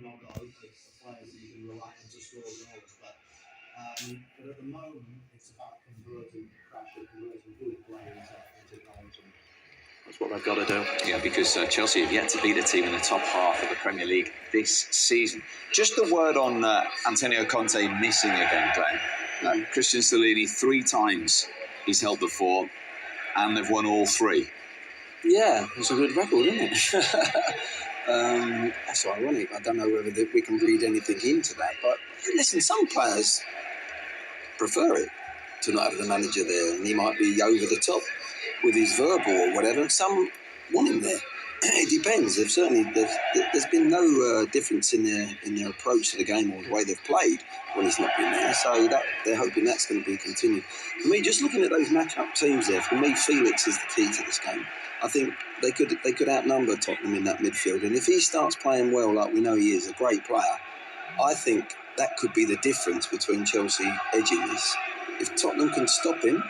not got the players that you can rely on to score goals. But at the moment, it's about converting pressure, converting good play into goals. That's what they've got to do. Yeah, because Chelsea have yet to beat a team in the top half of the Premier League this season. Just a word on Antonio Conte missing again, Glenn. Christian Stellini, 3 times he's held the fort, and they've won all 3. Yeah, it's a good record, isn't it? That's ironic. I don't know whether we can read anything into that. But listen, some players prefer it to not have the manager there, and he might be over the top with his verbal or whatever. Some want him there. It depends. There's been no difference in their approach to the game or the way they've played when he's not been there. So that they're hoping that's going to be continued. For me, just looking at those match-up teams there, for me, Felix is the key to this game. I think they could outnumber Tottenham in that midfield, and if he starts playing well, like we know he is, a great player, I think that could be the difference between Chelsea edging this. If Tottenham can stop him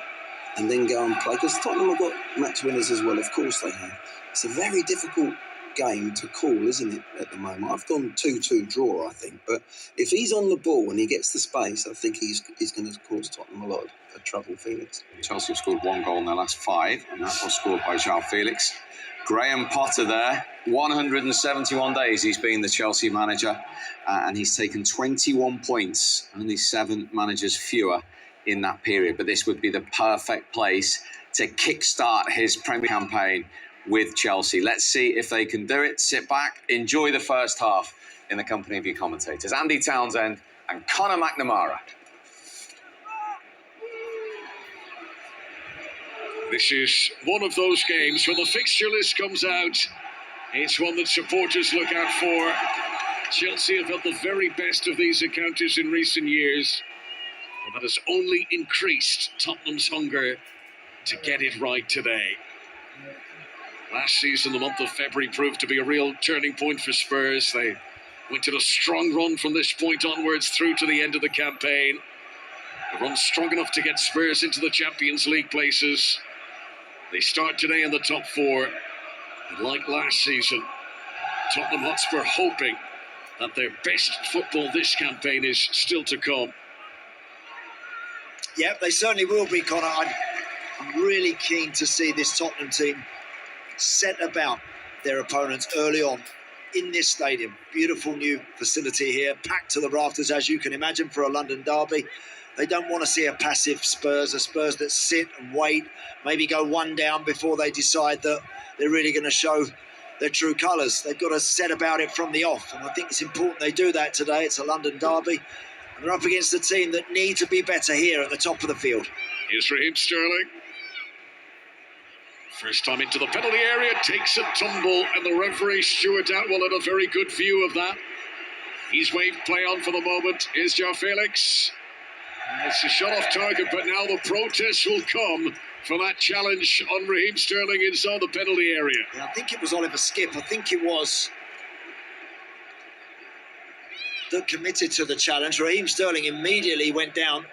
and then go and play, because Tottenham have got match winners as well, of course they have. It's a very difficult game to call, isn't it, at the moment? I've gone 2-2 draw, I think. But if he's on the ball and he gets the space, I think he's going to cause Tottenham a lot of trouble, Felix. Chelsea have scored 1 goal in their last 5, and that was scored by João Felix. Graham Potter there, 171 days he's been the Chelsea manager, and he's taken 21 points, only 7 managers fewer in that period. But this would be the perfect place to kickstart his Premier campaign with Chelsea. Let's see if they can do it. Sit back, enjoy the first half in the company of your commentators, Andy Townsend and Conor McNamara. This is one of those games when the fixture list comes out. It's one that supporters look out for. Chelsea have had the very best of these encounters in recent years, and that has only increased Tottenham's hunger to get it right today. Last season, the month of February proved to be a real turning point for Spurs. They went on a strong run from this point onwards through to the end of the campaign. A run strong enough to get Spurs into the Champions League places. They start today in the top 4. And like last season, Tottenham Hotspur hoping that their best football this campaign is still to come. Yeah, they certainly will be, Conor. I'm really keen to see this Tottenham team set about their opponents early on in this stadium. Beautiful new facility here, packed to the rafters, as you can imagine, for a London derby. They don't want to see a passive Spurs, a Spurs that sit and wait, maybe go 1 down before they decide that they're really going to show their true colours. They've got to set about it from the off, and I think it's important they do that today. It's a London derby, and they're up against a team that need to be better here at the top of the field. Here's Raheem Sterling. First time into the penalty area, takes a tumble, and the referee, Stuart Atwell, had a very good view of that. He's waved play on for the moment. Here's João Felix. It's a shot off target, but now the protest will come for that challenge on Raheem Sterling inside the penalty area. Yeah, I think it was Oliver Skipp. I think it was that committed to the challenge. Raheem Sterling immediately went down.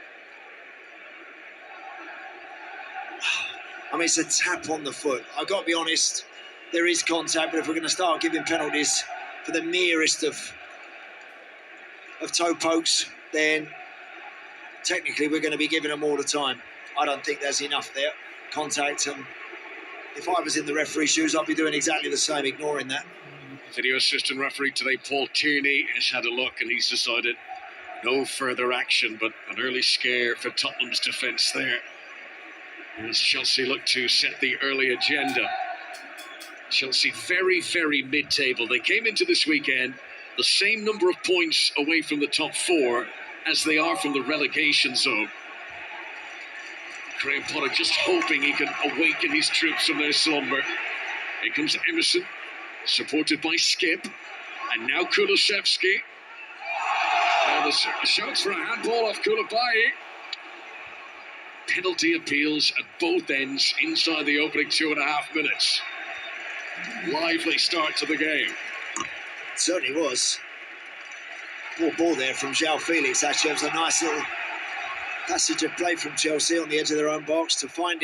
I mean, it's a tap on the foot. I've got to be honest, there is contact, but if we're going to start giving penalties for the merest of toe pokes, then technically we're going to be giving them all the time. I don't think there's enough there. Contact, and if I was in the referee's shoes, I'd be doing exactly the same, ignoring that. Video assistant referee today, Paul Tierney, has had a look and he's decided no further action, but an early scare for Tottenham's defence there. As Chelsea look to set the early agenda. Chelsea very, very mid-table. They came into this weekend the same number of points away from the top 4 as they are from the relegation zone. Graham Potter just hoping he can awaken his troops from their slumber. Here comes Emerson, supported by Skipp, and now Kulusevski. And the shouts for a handball off Koulibaly. Penalty appeals at both ends inside the opening 2.5 minutes. Lively start to the game. It certainly was. Poor ball there from João Felix. Actually, it was a nice little passage of play from Chelsea on the edge of their own box to find it.